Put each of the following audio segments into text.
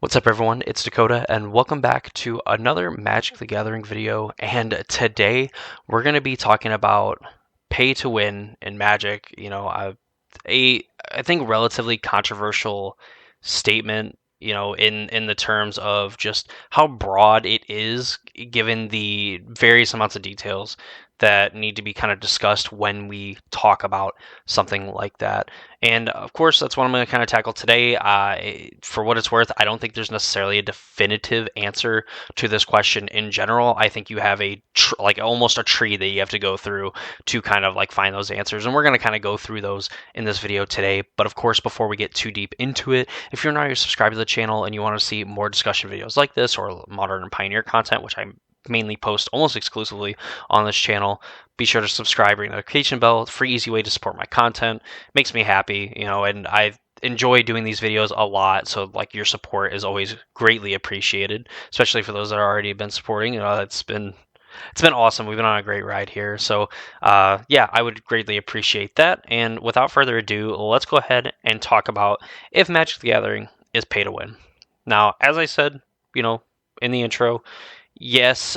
What's up, everyone? It's Dakota, and welcome back to another Magic the Gathering video. And today we're going to be talking about pay to win in Magic. I think relatively controversial statement. In the terms of just how broad it is, given the various amounts of details that need to be kind of discussed when we talk about something like that. And of course, that's what I'm going to kind of tackle today. For what it's worth, I don't think there's necessarily a definitive answer to this question in general. I think you have like almost a tree that you have to go through to kind of like find those answers. And we're going to kind of go through those in this video today. But of course, before we get too deep into it, if you're not already subscribed to the channel and you want to see more discussion videos like this or Modern and Pioneer content, which I mainly post almost exclusively on this channel, be sure to subscribe, ring the notification bell. Free, easy way to support my content. Makes me happy, and I enjoy doing these videos a lot. So like your support is always greatly appreciated, especially for those that already been supporting. It's been awesome. We've been on a great ride here. So yeah, I would greatly appreciate that. And without further ado, let's go ahead and talk about if Magic the Gathering is pay to win. Now, as I said, in the intro, yes,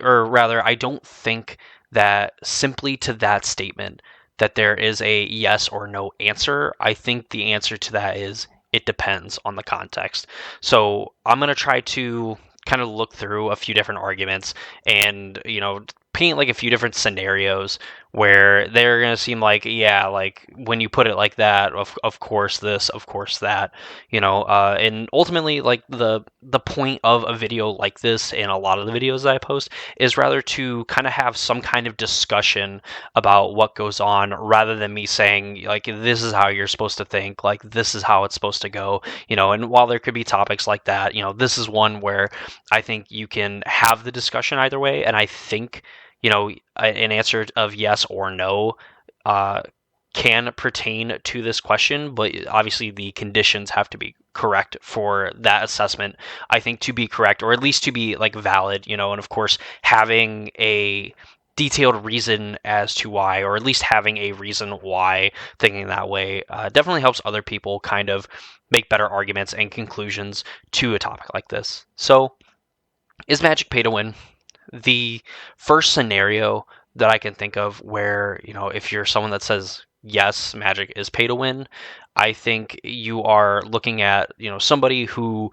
or rather, I don't think that simply to that statement that there is a yes or no answer. I think the answer to that is it depends on the context. So I'm going to try to kind of look through a few different arguments and, paint like a few different scenarios where they're going to seem like, yeah, like when you put it like that, of course this, of course that, and ultimately like the point of a video like this and a lot of the videos that I post is rather to kind of have some kind of discussion about what goes on rather than me saying like this is how you're supposed to think, like this is how it's supposed to go, and while there could be topics like that, this is one where I think you can have the discussion either way, and I think an answer of yes or no uh, can pertain to this question, but obviously the conditions have to be correct for that assessment, I think, to be correct, or at least to be like valid, and of course having a detailed reason as to why, or at least having a reason why thinking that way definitely helps other people kind of make better arguments and conclusions to a topic like this. So, is Magic pay to win? The first scenario that I can think of where, if you're someone that says, yes, Magic is pay to win, I think you are looking at, somebody who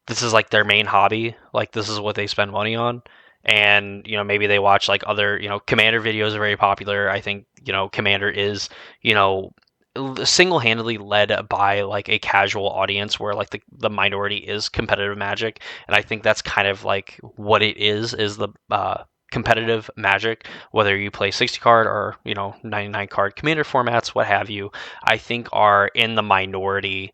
this is like their main hobby, like this is what they spend money on. And, maybe they watch like other, Commander videos are very popular. I think, Commander is, single-handedly led by like a casual audience where like the minority is competitive Magic, and I think that's kind of like what it is the competitive Magic, whether you play 60 card or 99 card Commander formats, what have you, I think are in the minority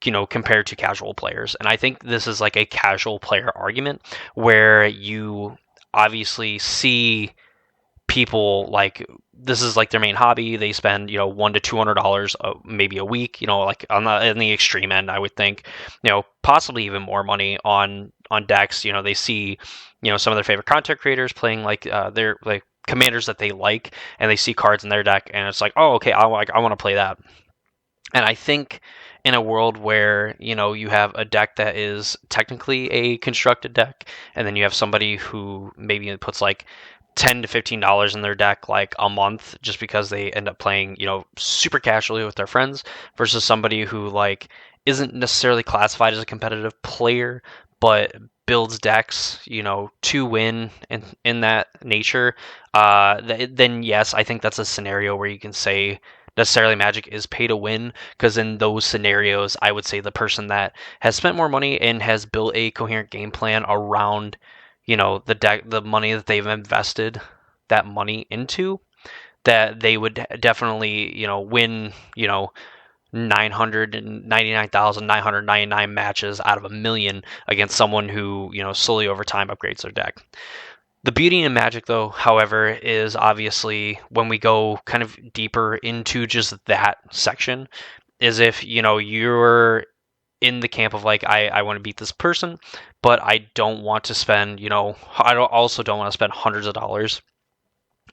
compared to casual players. And I think this is like a casual player argument where you obviously see people like this is like their main hobby. They spend $100 to $200 maybe a week. Like in the extreme end, I would think possibly even more money on decks. They see some of their favorite content creators playing like their like commanders that they like, and they see cards in their deck, and it's like, oh, okay, I want to play that. And I think in a world where you have a deck that is technically a constructed deck, and then you have somebody who maybe puts like $10 to $15 in their deck like a month just because they end up playing super casually with their friends, versus somebody who like isn't necessarily classified as a competitive player but builds decks to win in that nature, then yes, I think that's a scenario where you can say necessarily Magic is pay to win, because in those scenarios I would say the person that has spent more money and has built a coherent game plan around the money that they've invested that money into, that they would definitely win 999,999 matches out of a million against someone who slowly over time upgrades their deck. The beauty in Magic, though, however, is obviously when we go kind of deeper into just that section, is if you're in the camp of like I want to beat this person, but I don't want to spend I also don't want to spend hundreds of dollars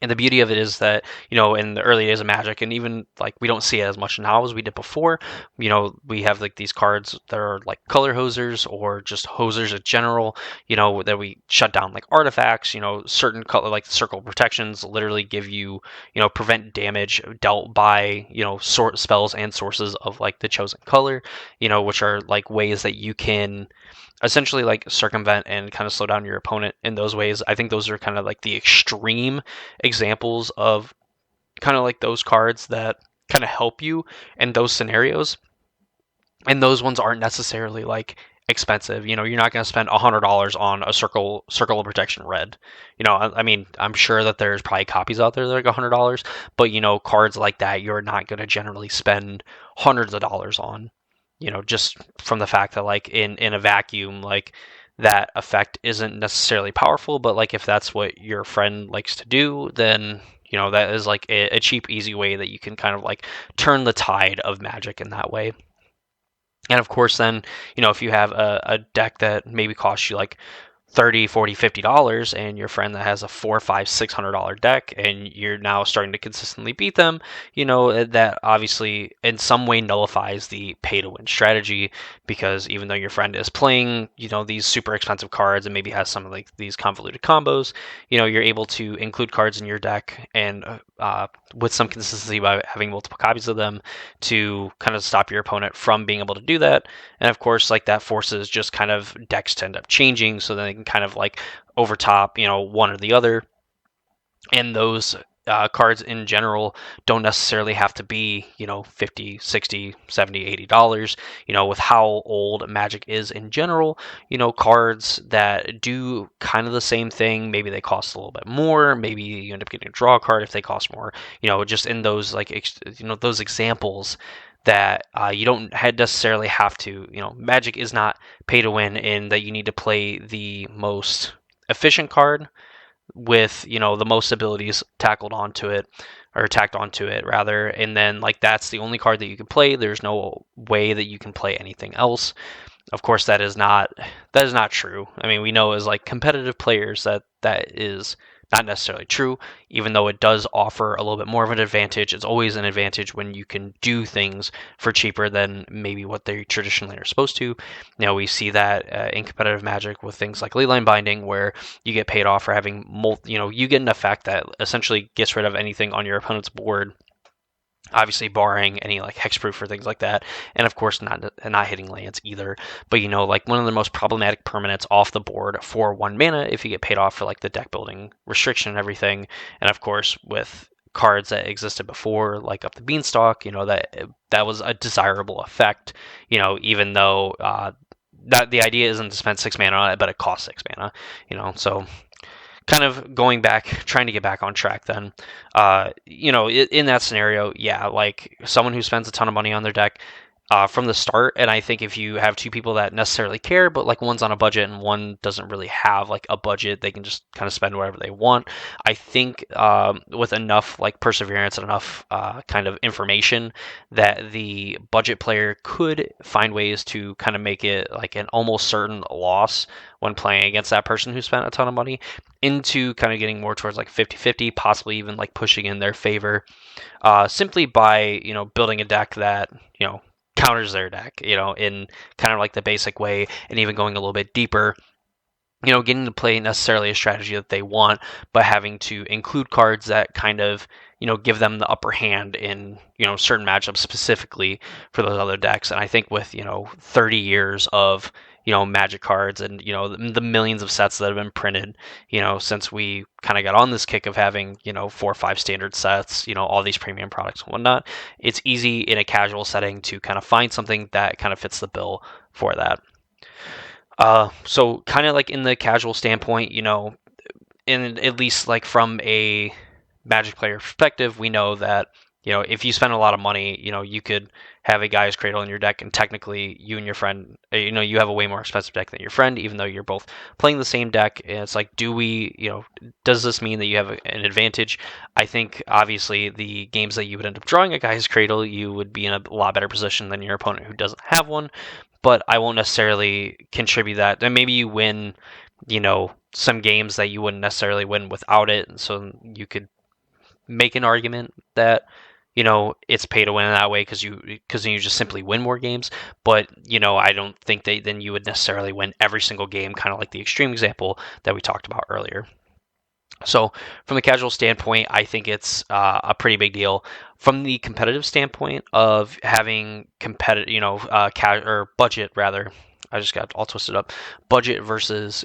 And the beauty of it is that, in the early days of Magic, and even like we don't see it as much now as we did before, we have like these cards that are like color hosers or just hosers in general, that we shut down like artifacts, certain color, like circle protections literally give you, prevent damage dealt by, sort spells and sources of like the chosen color, which are like ways that you can essentially like circumvent and kind of slow down your opponent in those ways. I think those are kind of like the extreme examples of kind of like those cards that kind of help you in those scenarios. And those ones aren't necessarily like expensive. You're not going to spend $100 on a circle of protection red. I mean, I'm sure that there's probably copies out there that are like $100, but cards like that you're not going to generally spend hundreds of dollars on. Just from the fact that like in a vacuum, like that effect isn't necessarily powerful, but like if that's what your friend likes to do, then that is like a cheap, easy way that you can kind of like turn the tide of Magic in that way. And of course, then, if you have a deck that maybe costs you like 30, 40, $50, and your friend that has a $400, $500, $600 deck, and you're now starting to consistently beat them, that obviously in some way nullifies the pay to win strategy, because even though your friend is playing, these super expensive cards and maybe has some of like these convoluted combos, you're able to include cards in your deck and with some consistency by having multiple copies of them to kind of stop your opponent from being able to do that. And of course, like that forces just kind of decks to end up changing, so then they can kind of like overtop, one or the other. And those cards in general don't necessarily have to be, $50, $60, $70, $80. With how old Magic is in general, cards that do kind of the same thing, maybe they cost a little bit more, maybe you end up getting a draw card if they cost more, just in those like, those examples that you don't necessarily have to, Magic is not pay to win in that you need to play the most efficient card with, the most abilities tackled onto it or tacked onto it rather. And then like that's the only card that you can play. There's no way that you can play anything else. Of course, that is not true. I mean, we know as like competitive players that is not necessarily true, even though it does offer a little bit more of an advantage. It's always an advantage when you can do things for cheaper than maybe what they traditionally are supposed to. We see that in competitive Magic with things like Leyline Binding, where you get paid off for having you get an effect that essentially gets rid of anything on your opponent's board, obviously barring any like hexproof or things like that, and of course not hitting lands either. But like one of the most problematic permanents off the board for 1 mana if you get paid off for like the deck building restriction and everything. And of course with cards that existed before, like Up the Beanstalk, that was a desirable effect, even though that the idea isn't to spend 6 mana on it, but it costs 6 mana, so kind of going back, trying to get back on track then, in that scenario, yeah, like someone who spends a ton of money on their deck from the start, and I think if you have two people that necessarily care, but like one's on a budget and one doesn't really have like a budget, they can just kind of spend whatever they want. I think with enough like perseverance and enough kind of information that the budget player could find ways to kind of make it like an almost certain loss when playing against that person who spent a ton of money, into kind of getting more towards like 50-50, possibly even like pushing in their favor, simply by, building a deck that, counters their deck, in kind of like the basic way, and even going a little bit deeper, getting to play necessarily a strategy that they want, but having to include cards that kind of, give them the upper hand in, certain matchups specifically for those other decks. And I think with, 30 years of, Magic cards and, the millions of sets that have been printed, since we kind of got on this kick of having, 4 or 5 standard sets, all these premium products and whatnot, it's easy in a casual setting to kind of find something that kind of fits the bill for that. So kind of like in the casual standpoint, in at least like from a Magic player perspective, we know that, if you spend a lot of money, you could have a Gaea's Cradle in your deck, and technically you and your friend, you have a way more expensive deck than your friend, even though you're both playing the same deck. And it's like, does this mean that you have an advantage? I think obviously the games that you would end up drawing a Gaea's Cradle, you would be in a lot better position than your opponent who doesn't have one. But I won't necessarily contribute that. And maybe you win, some games that you wouldn't necessarily win without it. And so you could make an argument that it's pay to win in that way because then you just simply win more games. But I don't think then you would necessarily win every single game, kind of like the extreme example that we talked about earlier. So from the casual standpoint, I think it's a pretty big deal. From the competitive standpoint of having competitive, or budget rather. I just got all twisted up. Budget versus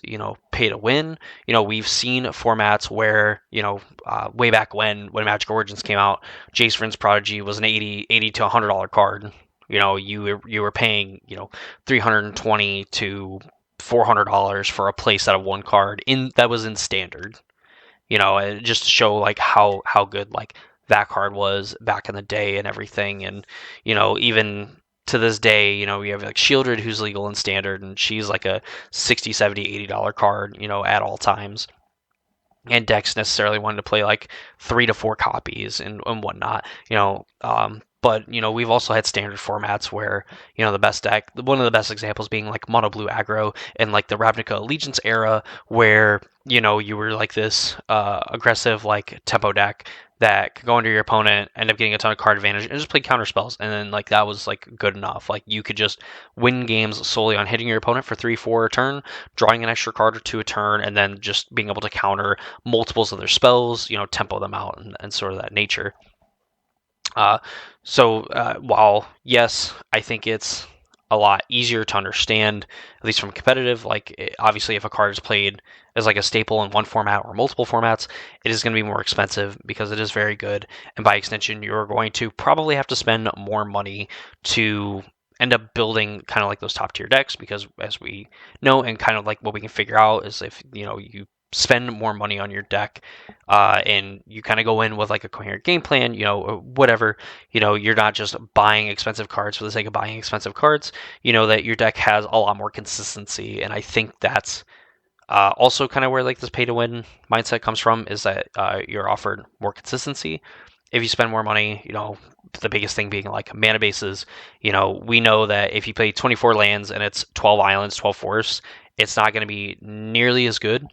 pay to win. We've seen formats where way back when Magic Origins came out, Jace Vryn's Prodigy was an $80 to $100 card. You were paying $320 to $400 for a play set of one card that was in standard. Just to show like how good like that card was back in the day and everything. And even to this day, we have like Shieldred, who's legal in standard, and she's like a 60 70 $80 card at all times. And decks necessarily wanted to play like 3 to 4 copies and whatnot. But we've also had standard formats where the best deck, one of the best examples being like mono blue aggro and like the Ravnica Allegiance era, where you were like this aggressive like tempo deck that could go under your opponent, end up getting a ton of card advantage, and just play counter spells, and then like that was like good enough. Like you could just win games solely on hitting your opponent for 3-4 a turn, drawing an extra card or two a turn, and then just being able to counter multiples of their spells, tempo them out and sort of that nature. While yes, I think it's a lot easier to understand, at least from competitive, like obviously if a card is played as like a staple in one format or multiple formats, it is going to be more expensive because it is very good, and by extension you're going to probably have to spend more money to end up building kind of like those top tier decks, because as we know and kind of like what we can figure out is if you spend more money on your deck and you kind of go in with like a coherent game plan, or whatever, you're not just buying expensive cards for the sake of buying expensive cards, that your deck has a lot more consistency. And I think that's also kind of where like this pay to win mindset comes from, is that you're offered more consistency if you spend more money. The biggest thing being like mana bases. We know that if you play 24 lands and it's 12 islands, 12 forests, it's not going to be nearly as good,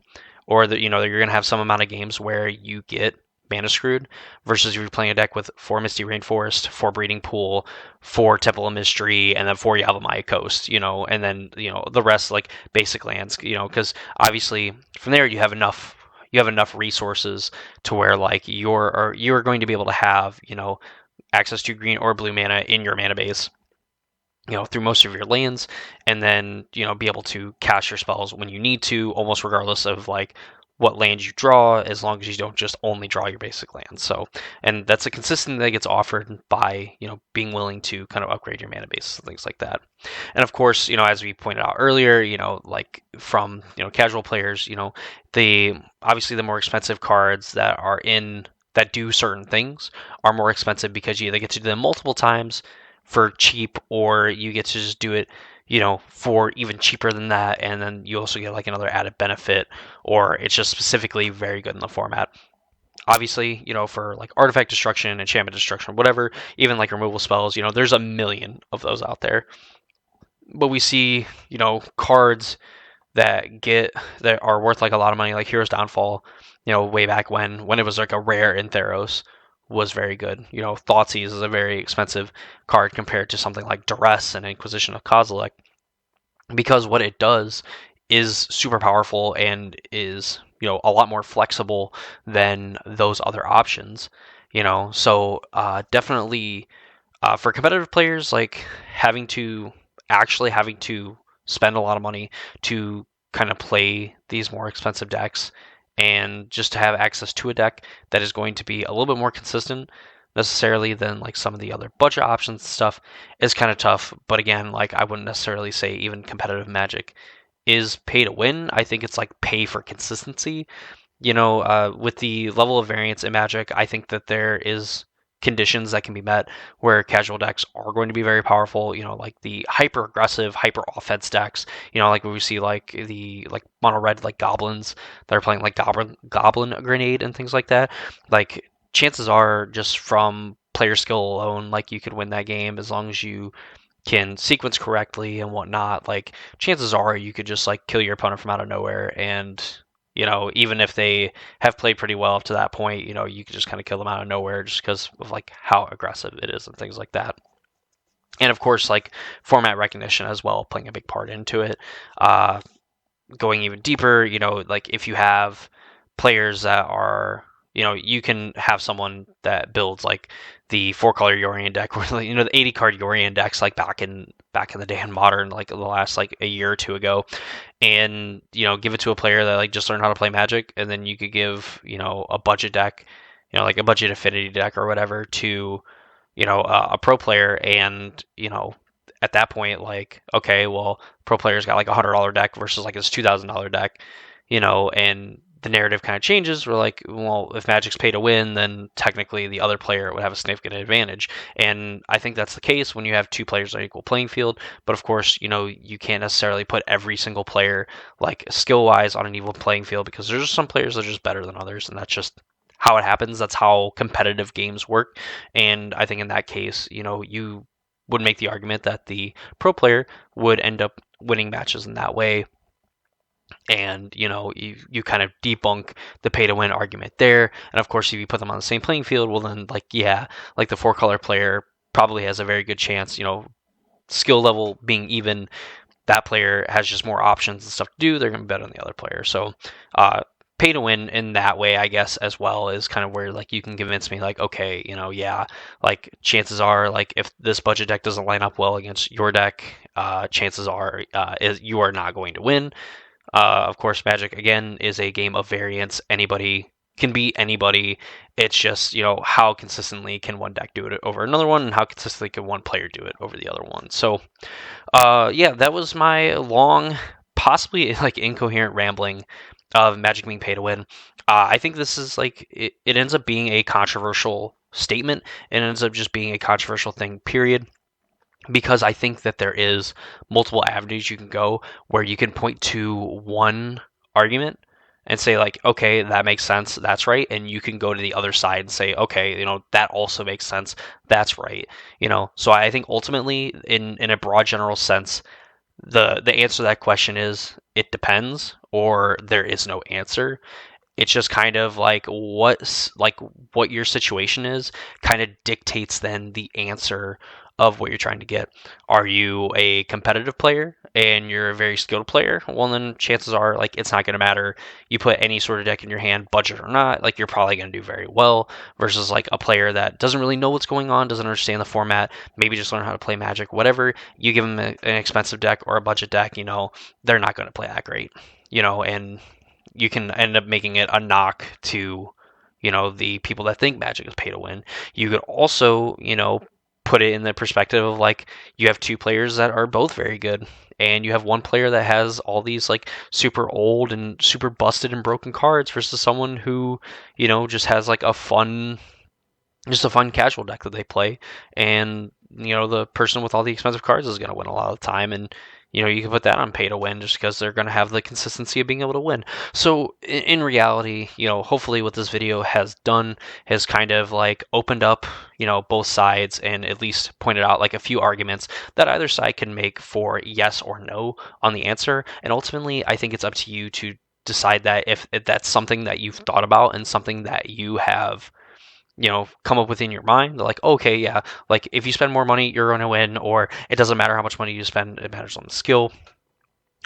or that you're going to have some amount of games where you get mana screwed, versus if you're playing a deck with 4 Misty Rainforest, 4 Breeding Pool, 4 Temple of Mystery, and then 4 Yavimaya Coast, and then the rest like basic lands, because obviously from there you have enough resources to where like you're going to be able to have access to green or blue mana in your mana base through most of your lands, and then be able to cast your spells when you need to, almost regardless of like what land you draw, as long as you don't just only draw your basic lands. So, and that's a consistency that gets offered by being willing to kind of upgrade your mana base, things like that. And of course, as we pointed out earlier, like from casual players, obviously the more expensive cards that do certain things are more expensive because you either get to do them multiple times for cheap, or you get to just do it for even cheaper than that, and then you also get like another added benefit, or it's just specifically very good in the format. Obviously, for like artifact destruction, enchantment destruction, whatever, even like removal spells, there's a million of those out there. But we see cards that are worth like a lot of money, like Hero's Downfall, way back when it was like a rare in Theros, was very good. Thoughtseize is a very expensive card compared to something like Duress and Inquisition of Kozilek, because what it does is super powerful and is a lot more flexible than those other options. So definitely for competitive players, like having to spend a lot of money to kind of play these more expensive decks, and just to have access to a deck that is going to be a little bit more consistent necessarily than like some of the other budget options and stuff, is kind of tough. But again, like I wouldn't necessarily say even competitive Magic is pay to win. I think it's like pay for consistency. With the level of variance in Magic, I think that there is conditions that can be met where casual decks are going to be very powerful, like the hyper aggressive, hyper offense decks, like we see like the like mono red like goblins that are playing like goblin grenade and things like that. Like chances are, just from player skill alone, like you could win that game as long as you can sequence correctly and whatnot. Like chances are you could just like kill your opponent from out of nowhere and You know, even if they have played pretty well up to that point, you know, you can just kind of kill them out of nowhere just because of like how aggressive it is and things like that. And of course, like format recognition as well, playing a big part into it. Uh, Going even deeper, you know, like if you have players that are, you know, you can have someone that builds like the 4-color Yorion deck, or you know, the 80 card Yorion decks, like back in the day in Modern, like the last like a year or two ago, and you know, give it to a player that like just learned how to play Magic, and then you could give, you know, a budget deck, you know, like a budget affinity deck or whatever to, you know, a pro player, and you know, at that point, like, okay, well, pro player's got like $100 deck versus like his $2,000 deck, you know, and the narrative kind of changes. We're like, well, if Magic's pay to win, then technically the other player would have a significant advantage. And I think that's the case when you have two players on equal playing field. But of course, you know, you can't necessarily put every single player like skill wise on an equal playing field, because there's just some players that are just better than others, and that's just how it happens. That's how competitive games work. And I think in that case, you know, you would make the argument that the pro player would end up winning matches in that way. And you know, you kind of debunk the pay to win argument there. And of course, if you put them on the same playing field, well then, like, yeah, like the 4-color player probably has a very good chance, you know, skill level being even, that player has just more options and stuff to do, they're going to be better than the other player. So pay to win in that way, I guess, as well, is kind of where like you can convince me, like, okay, you know, yeah, like chances are, like if this budget deck doesn't line up well against your deck, chances are is you are not going to win. Of course, Magic again is a game of variance. Anybody can beat anybody. It's just, you know, how consistently can one deck do it over another one, and how consistently can one player do it over the other one. So yeah, that was my long, possibly like incoherent rambling of Magic being pay to win. I think this is like, it ends up being a controversial statement, and it ends up just being a controversial thing, period. Because I think that there is multiple avenues you can go where you can point to one argument and say, like, okay, that makes sense, that's right, and you can go to the other side and say, okay, you know, that also makes sense, that's right, you know. So I think ultimately, in a broad general sense, the answer to that question is it depends, or there is no answer. It's just kind of like what your situation is kind of dictates then the answer of what you're trying to get. Are you a competitive player and you're a very skilled player? Well, then chances are, like, it's not going to matter. You put any sort of deck in your hand, budget or not, like, you're probably going to do very well, versus like a player that doesn't really know what's going on, doesn't understand the format, maybe just learn how to play Magic, whatever. You give them an expensive deck or a budget deck, you know, they're not going to play that great, you know. And you can end up making it a knock to, you know, the people that think Magic is pay to win. You could also, you know, put it in the perspective of, like, you have two players that are both very good, and you have one player that has all these like super old and super busted and broken cards versus someone who, you know, just has like just a fun casual deck that they play. And you know, the person with all the expensive cards is going to win a lot of the time, and you know, you can put that on pay to win just because they're going to have the consistency of being able to win. So in reality, you know, hopefully what this video has done has kind of like opened up, you know, both sides, and at least pointed out like a few arguments that either side can make for yes or no on the answer. And ultimately, I think it's up to you to decide that if that's something that you've thought about and something that you have, you know, come up within your mind. They're like, okay, yeah, like if you spend more money, you're going to win, or it doesn't matter how much money you spend, it matters on the skill.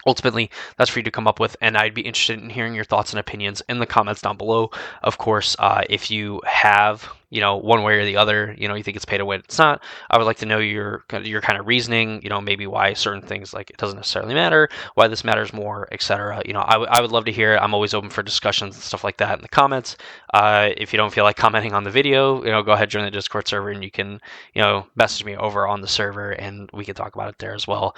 Ultimately, that's for you to come up with, and I'd be interested in hearing your thoughts and opinions in the comments down below. Of course, if you have, you know, one way or the other, you know, you think it's pay to win, it's not, I would like to know your kind of reasoning, you know, maybe why certain things, like, it doesn't necessarily matter, why this matters more, etc. You know, I would love to hear it. I'm always open for discussions and stuff like that in the comments. If you don't feel like commenting on the video, you know, go ahead, join the Discord server, and you can, you know, message me over on the server, and we can talk about it there as well.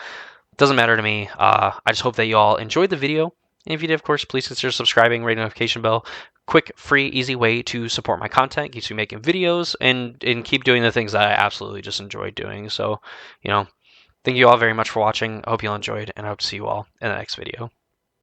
Doesn't matter to me. I just hope that you all enjoyed the video. And if you did, of course, please consider subscribing, ring the notification bell. Quick, free, easy way to support my content. Keeps me making videos and keep doing the things that I absolutely just enjoy doing. So, you know, thank you all very much for watching. I hope you all enjoyed, and I hope to see you all in the next video.